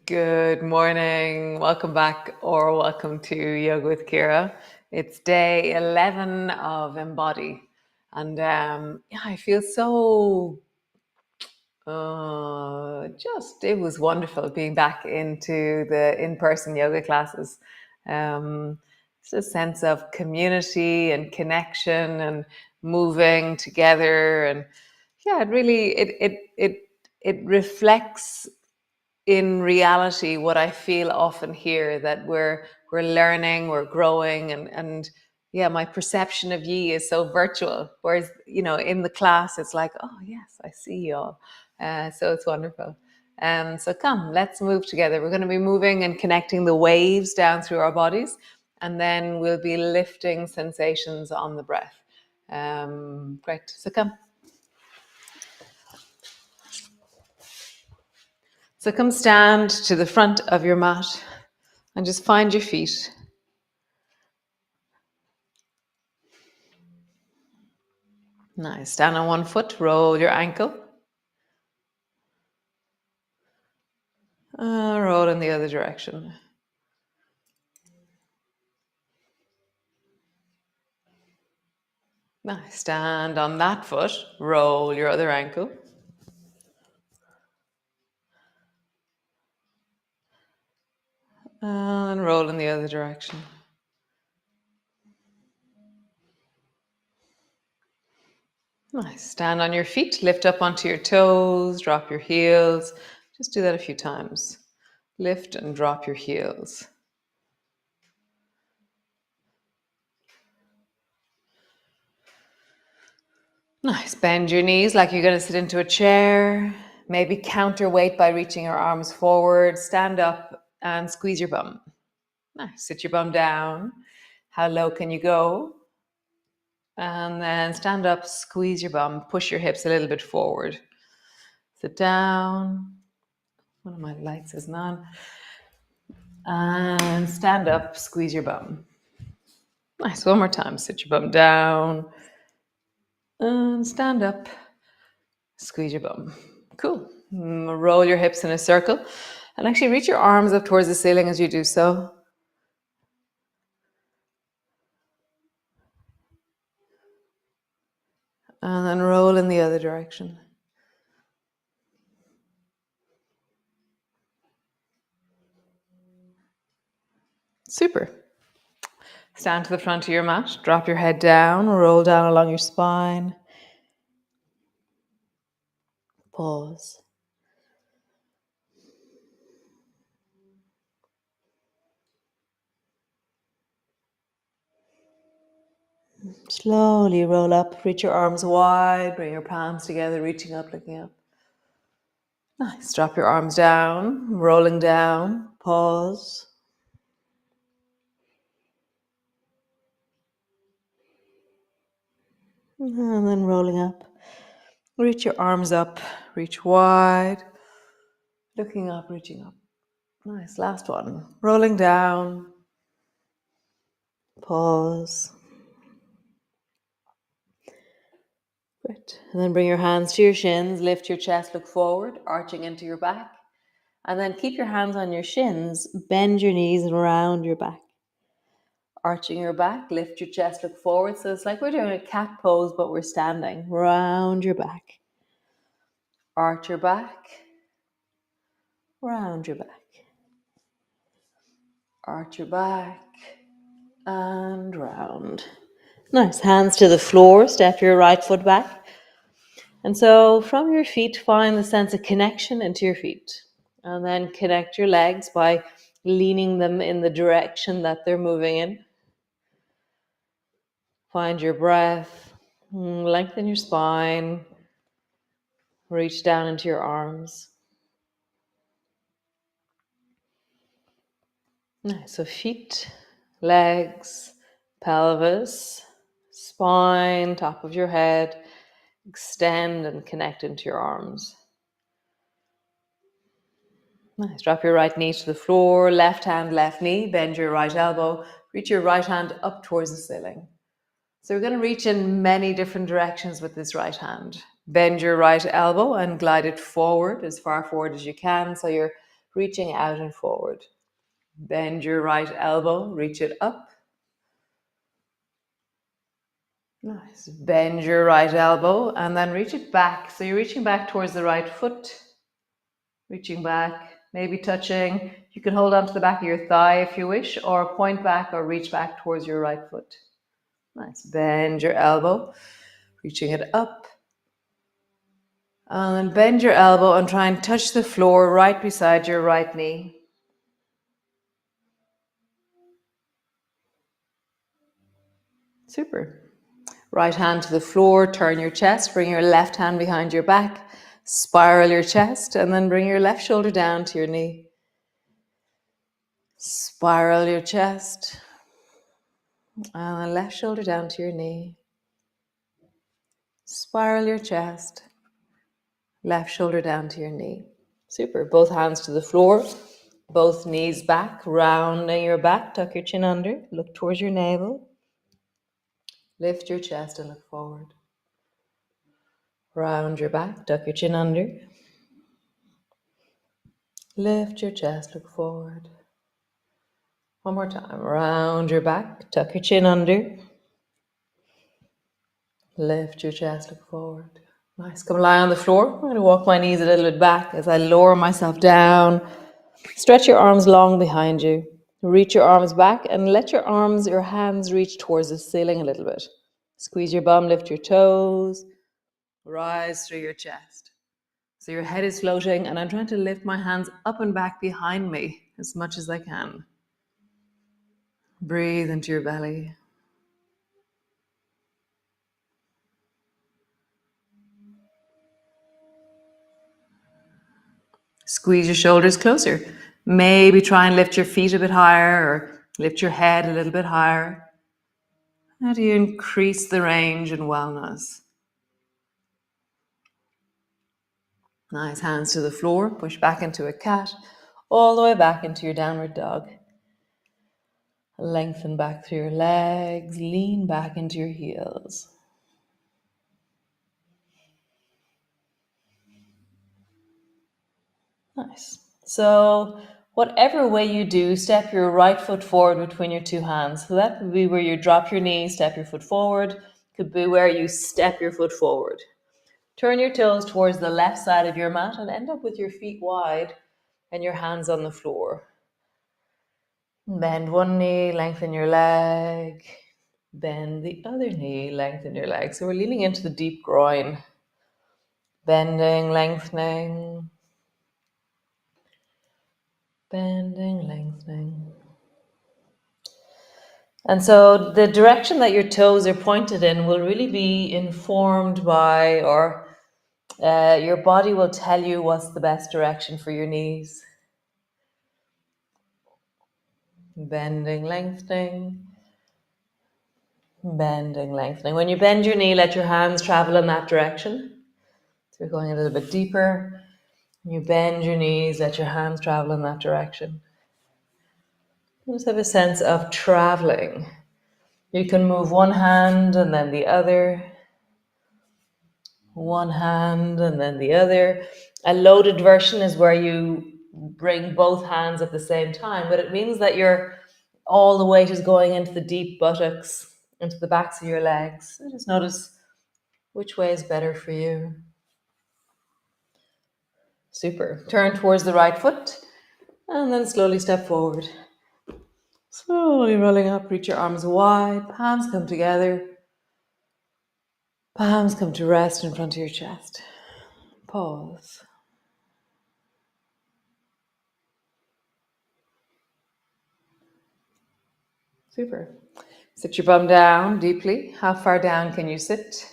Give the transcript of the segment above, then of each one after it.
Good morning. Welcome back or welcome to Yoga with Ciara. It's day 11 of Embody. And I feel so, it was wonderful being back into the in-person yoga classes. It's a sense of community and connection and moving together. And yeah, it really, it reflects in reality what I feel often here, that we're learning, we're growing, and yeah, my perception of ye is so virtual, whereas in the class it's like, oh yes, I see you all. So it's wonderful. So come, let's move together. We're going to be moving and connecting the waves down through our bodies, and then we'll be lifting sensations on the breath. Great. So come. So come stand to the front of your mat and just find your feet. Nice. Stand on one foot, roll your ankle. Roll in the other direction. Nice. Stand on that foot, roll your other ankle. And roll in the other direction. Nice. Stand on your feet, lift up onto your toes, drop your heels. Just do that a few times. Lift and drop your heels. Nice. Bend your knees like you're going to sit into a chair. Maybe counterweight by reaching your arms forward. Stand up and squeeze your bum. Nice. Sit your bum down. How low can you go? And then stand up, squeeze your bum, push your hips a little bit forward. Sit down. One of my lights isn't on. And stand up, squeeze your bum. Nice. One more time. Sit your bum down. And stand up, squeeze your bum. Cool. Roll your hips in a circle. And actually reach your arms up towards the ceiling as you do so. And then roll in the other direction. Super. Stand to the front of your mat. Drop your head down. Roll down along your spine. Pause. Slowly roll up. Reach your arms wide. Bring your palms together, reaching up, looking up. Nice. Drop your arms down. Rolling down. Pause. And then rolling up. Reach your arms up, reach wide. Looking up, reaching up. Nice, last one. Rolling down. Pause. Great. And then bring your hands to your shins, lift your chest, look forward, arching into your back. And then keep your hands on your shins, bend your knees and round your back. Arching your back, lift your chest, look forward. So it's like we're doing a cat pose, but we're standing. Round your back. Arch your back. Round your back. Arch your back. And round. Nice. Hands to the floor. Step your right foot back. And so from your feet, find the sense of connection into your feet. And then connect your legs by leaning them in the direction that they're moving in. Find your breath. Lengthen your spine. Reach down into your arms. Nice. So feet, legs, pelvis, spine, top of your head. Extend and connect into your arms. Nice. Drop your right knee to the floor, left hand, left knee, bend your right elbow, reach your right hand up towards the ceiling. So we're going to reach in many different directions with this right hand. Bend your right elbow and glide it forward, as far forward as you can, so you're reaching out and forward. Bend your right elbow, reach it up. Nice. Bend your right elbow and then reach it back. So you're reaching back towards the right foot. Reaching back, maybe touching. You can hold on to the back of your thigh if you wish, or point back or reach back towards your right foot. Nice. Bend your elbow, reaching it up. And then bend your elbow and try and touch the floor right beside your right knee. Super. Right hand to the floor, turn your chest, bring your left hand behind your back, spiral your chest, and then bring your left shoulder down to your knee. Spiral your chest, and then left shoulder down to your knee. Spiral your chest, left shoulder down to your knee. Super. Both hands to the floor, both knees back, rounding your back, tuck your chin under, look towards your navel. Lift your chest and look forward. Round your back, tuck your chin under. Lift your chest, look forward. One more time. Round your back, tuck your chin under. Lift your chest, look forward. Nice. Come lie on the floor. I'm going to walk my knees a little bit back as I lower myself down. Stretch your arms long behind you. Reach your arms back and let your hands reach towards the ceiling a little bit. Squeeze your bum, lift your toes. Rise through your chest. So your head is floating and I'm trying to lift my hands up and back behind me as much as I can. Breathe into your belly. Squeeze your shoulders closer. Maybe try and lift your feet a bit higher or lift your head a little bit higher. How do you increase the range and wellness? Nice. Hands to the floor. Push back into a cat. All the way back into your downward dog. Lengthen back through your legs. Lean back into your heels. Nice. So whatever way you do, step your right foot forward between your two hands. So that would be where you drop your knee, step your foot forward. Could be where you step your foot forward. Turn your toes towards the left side of your mat and end up with your feet wide and your hands on the floor. Bend one knee, lengthen your leg. Bend the other knee, lengthen your leg. So we're leaning into the deep groin. Bending, lengthening. Bending, lengthening. And so the direction that your toes are pointed in will really be informed by, or your body will tell you what's the best direction for your knees. Bending, lengthening. Bending, lengthening. When you bend your knee, let your hands travel in that direction. So you're going a little bit deeper. You bend your knees, let your hands travel in that direction. Just have a sense of traveling. You can move one hand and then the other. One hand and then the other. A loaded version is where you bring both hands at the same time, but it means that all the weight is going into the deep buttocks, into the backs of your legs. So just notice which way is better for you. Super. Turn towards the right foot and then slowly step forward. Slowly rolling up, reach your arms wide, palms come together. Palms come to rest in front of your chest. Pause. Super. Sit your bum down deeply. How far down can you sit?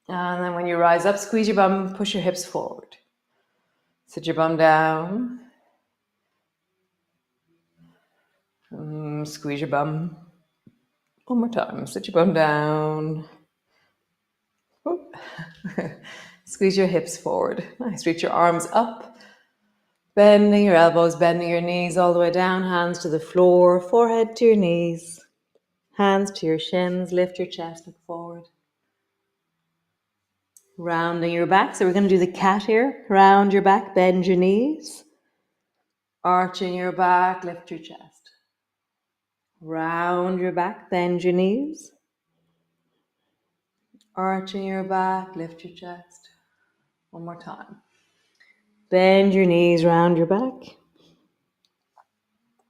And then when you rise up, squeeze your bum, push your hips forward. Sit your bum down. Squeeze your bum. One more time. Sit your bum down. Squeeze your hips forward. Nice. Reach your arms up. Bending your elbows, bending your knees all the way down. Hands to the floor, forehead to your knees. Hands to your shins. Lift your chest, look forward. Rounding your back. So we're going to do the cat here. Round your back, bend your knees. Arching your back, lift your chest. Round your back, bend your knees. Arching your back, lift your chest. One more time. Bend your knees, round your back.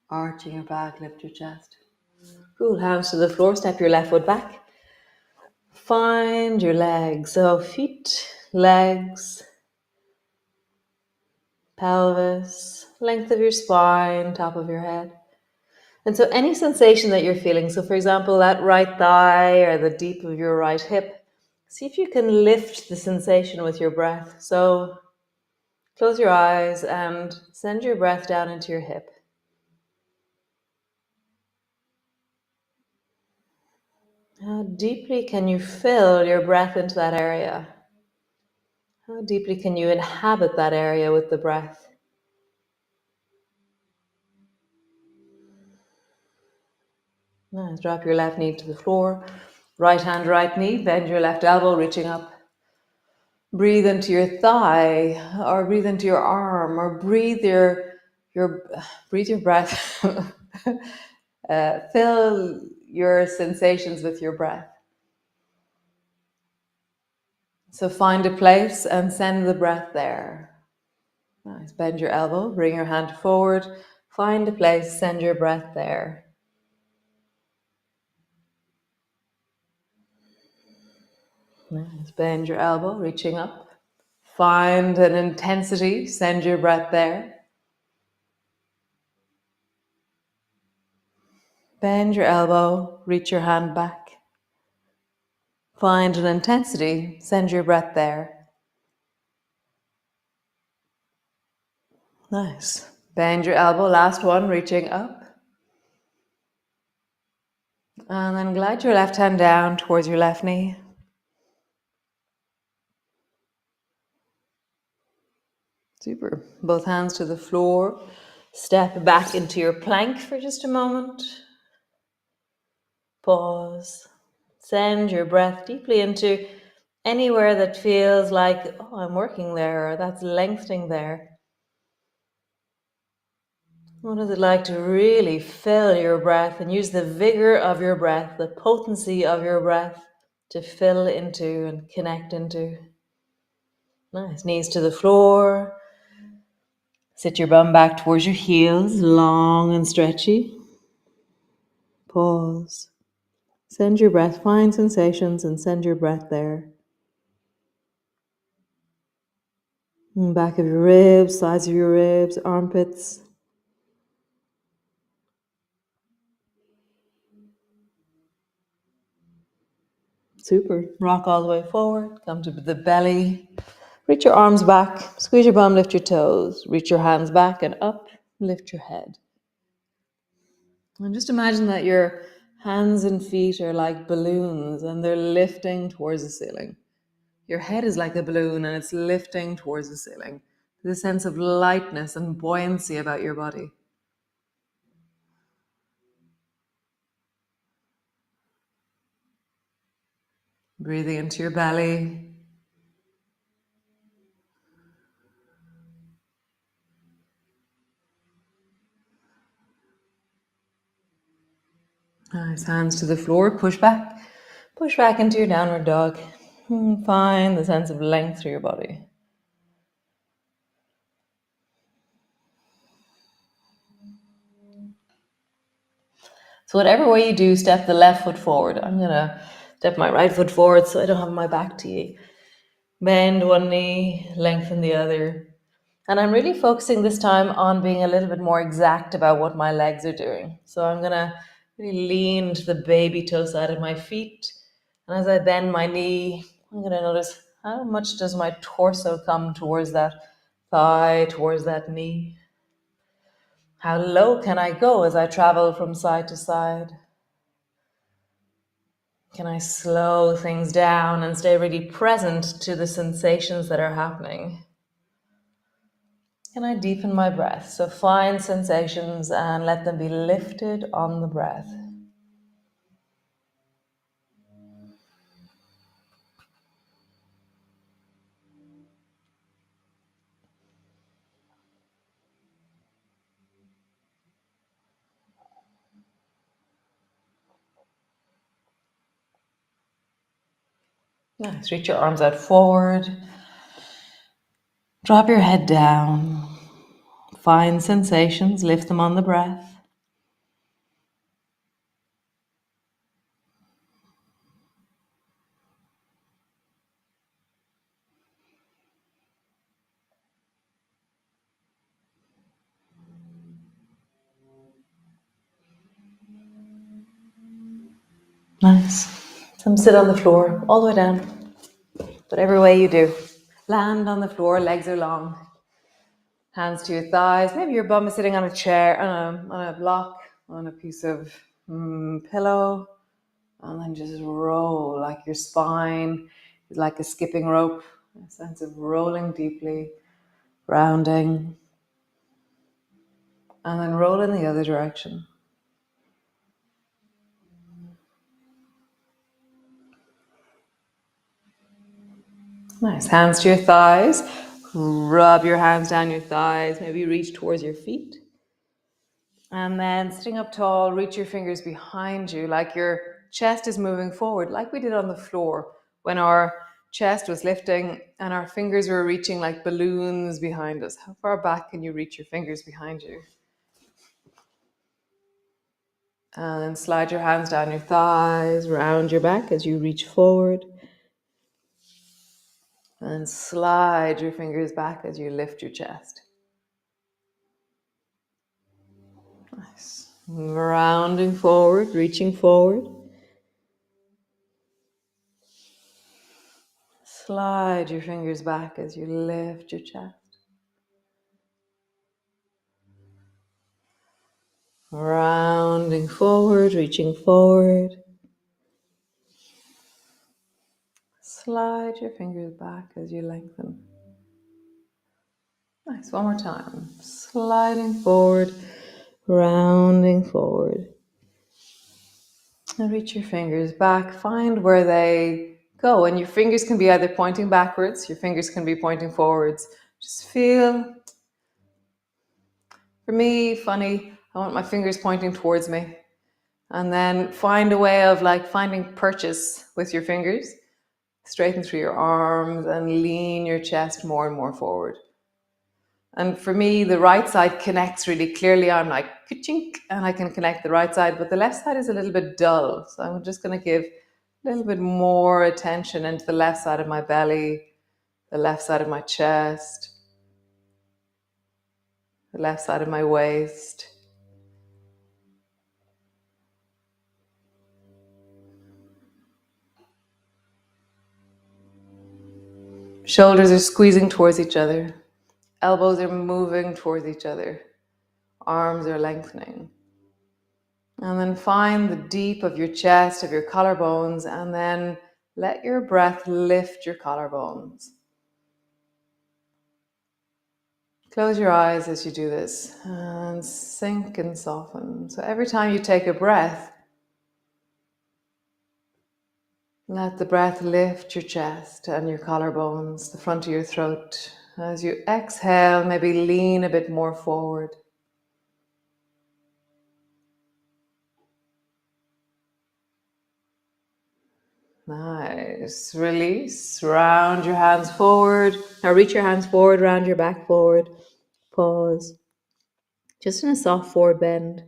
Arching your back, lift your chest. Cool, hands to the floor, step your left foot back. Find your legs, so feet, legs, pelvis, length of your spine, top of your head. And so any sensation that you're feeling, so for example, that right thigh or the deep of your right hip, see if you can lift the sensation with your breath. So close your eyes and send your breath down into your hip. How deeply can you fill your breath into that area? How deeply can you inhabit that area with the breath? Nice. Drop your left knee to the floor. Right hand, right knee. Bend your left elbow, reaching up. Breathe into your thigh, or breathe into your arm, or breathe your breath. Fill your sensations with your breath. So find a place and send the breath there. Nice. Bend your elbow, bring your hand forward. Find a place, send your breath there. Nice. Bend your elbow, reaching up. Find an intensity, send your breath there. Bend your elbow, reach your hand back. Find an intensity, send your breath there. Nice. Bend your elbow, last one, reaching up. And then glide your left hand down towards your left knee. Super. Both hands to the floor. Step back into your plank for just a moment. Pause. Send your breath deeply into anywhere that feels like, oh, I'm working there, or that's lengthening there. What is it like to really fill your breath and use the vigor of your breath, the potency of your breath to fill into and connect into? Nice. Knees to the floor. Sit your bum back towards your heels, long and stretchy. Pause. Send your breath, find sensations and send your breath there. Back of your ribs, sides of your ribs, armpits. Super. Rock all the way forward. Come to the belly. Reach your arms back. Squeeze your bum, lift your toes. Reach your hands back and up. Lift your head. And just imagine that your Hands and feet are like balloons and they're lifting towards the ceiling. Your head is like a balloon and it's lifting towards the ceiling. There's a sense of lightness and buoyancy about your body. Breathing into your belly. Nice. Hands to the floor. Push back. Push back into your downward dog. Find the sense of length through your body. So whatever way you do, step the left foot forward. I'm going to step my right foot forward so I don't have my back to you. Bend one knee, lengthen the other. And I'm really focusing this time on being a little bit more exact about what my legs are doing. So I'm going to really lean to the baby toe side of my feet. And as I bend my knee, I'm going to notice how much does my torso come towards that thigh, towards that knee. How low can I go as I travel from side to side? Can I slow things down and stay really present to the sensations that are happening? Can I deepen my breath? So find sensations and let them be lifted on the breath. Nice. Reach your arms out forward. Drop your head down. Find sensations, lift them on the breath. Nice. Some sit on the floor, all the way down. Whatever way you do. Land on the floor, legs are long. Hands to your thighs. Maybe your bum is sitting on a chair, on a block, on a piece of pillow. And then just roll like your spine is like a skipping rope. A sense of rolling deeply, rounding. And then roll in the other direction. Nice. Hands to your thighs. Rub your hands down your thighs. Maybe reach towards your feet. And then sitting up tall, reach your fingers behind you like your chest is moving forward, like we did on the floor when our chest was lifting and our fingers were reaching like balloons behind us. How far back can you reach your fingers behind you? And then slide your hands down your thighs, round your back as you reach forward. And slide your fingers back as you lift your chest. Nice. Rounding forward, reaching forward. Slide your fingers back as you lift your chest. Rounding forward, reaching forward. Slide your fingers back as you lengthen. Nice, one more time. Sliding forward, rounding forward. And reach your fingers back. Find where they go. And your fingers can be either pointing backwards, your fingers can be pointing forwards. Just feel, for me, funny, I want my fingers pointing towards me. And then find a way of like finding purchase with your fingers. Straighten through your arms and lean your chest more and more forward. And for me, the right side connects really clearly. I'm like, ka-chink, and I can connect the right side, but the left side is a little bit dull. So I'm just going to give a little bit more attention into the left side of my belly, the left side of my chest, the left side of my waist. Shoulders are squeezing towards each other. Elbows are moving towards each other. Arms are lengthening. And then find the deep of your chest, of your collarbones, and then let your breath lift your collarbones. Close your eyes as you do this and sink and soften. So every time you take a breath, let the breath lift your chest and your collarbones, the front of your throat. As you exhale, maybe lean a bit more forward. Nice. Release. Round your hands forward. Now reach your hands forward, round your back forward. Pause. Just in a soft forward bend.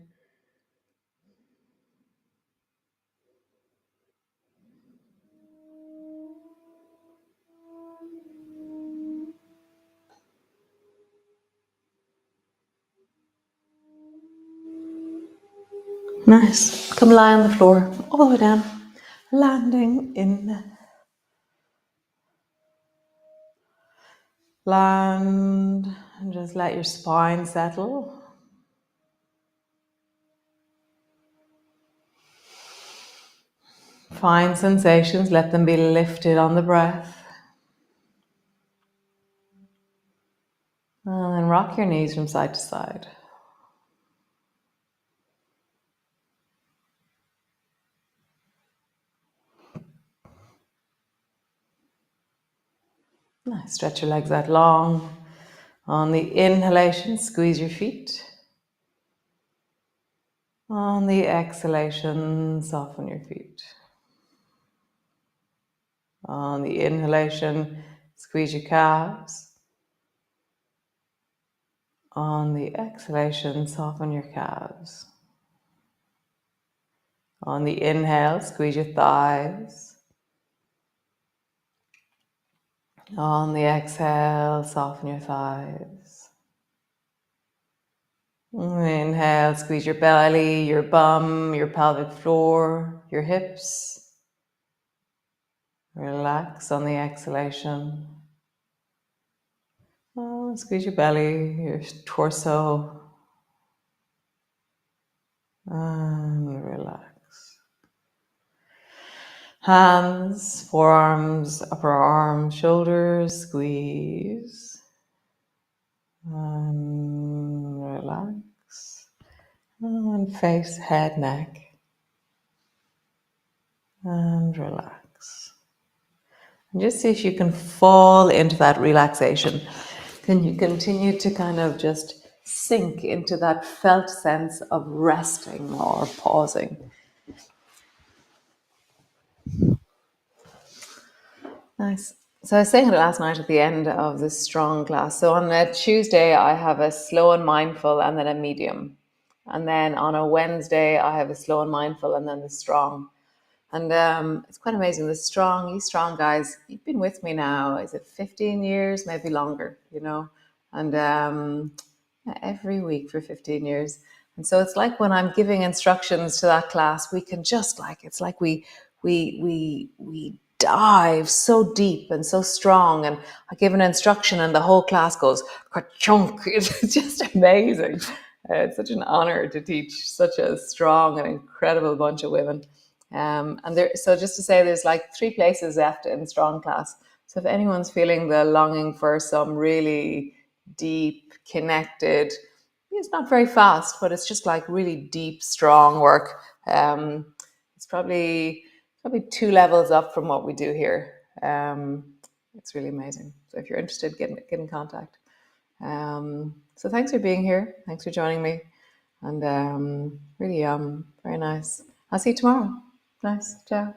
Nice. Come lie on the floor, all the way down. Landing in. Land. And just let your spine settle. Find sensations, let them be lifted on the breath. And then rock your knees from side to side. Nice. Stretch your legs out long. On the inhalation, squeeze your feet. On the exhalation, soften your feet. On the inhalation, squeeze your calves. On the exhalation, soften your calves. On the inhale, squeeze your thighs. On the exhale, soften your thighs. Inhale, squeeze your belly, your bum, your pelvic floor, your hips. Relax on the exhalation. Squeeze your belly, your torso, and relax. Hands, forearms, upper arms, shoulders, squeeze. And relax. And face, head, neck. And relax. And just see if you can fall into that relaxation. Can you continue to kind of just sink into that felt sense of resting or pausing? Nice. So I was saying it last night at the end of this strong class. So on a Tuesday, I have a slow and mindful and then a medium. And then on a Wednesday, I have a slow and mindful and then the strong. And it's quite amazing. The strong, you strong guys, you've been with me now, is it 15 years, maybe longer, you know? And yeah, every week for 15 years. And so it's like when I'm giving instructions to that class, we can just like, it's like we dive so deep and so strong. And I give an instruction and the whole class goes ka-chunk. It's just amazing. It's such an honor to teach such a strong and incredible bunch of women. And there, so just to say, there's like 3 places left in strong class. So if anyone's feeling the longing for some really deep, connected, it's not very fast, but it's just like really deep, strong work. It's probably 2 levels up from what we do here. It's really amazing. So if you're interested, get in contact. So thanks for being here. Thanks for joining me. And really, very nice. I'll see you tomorrow. Nice. Ciao.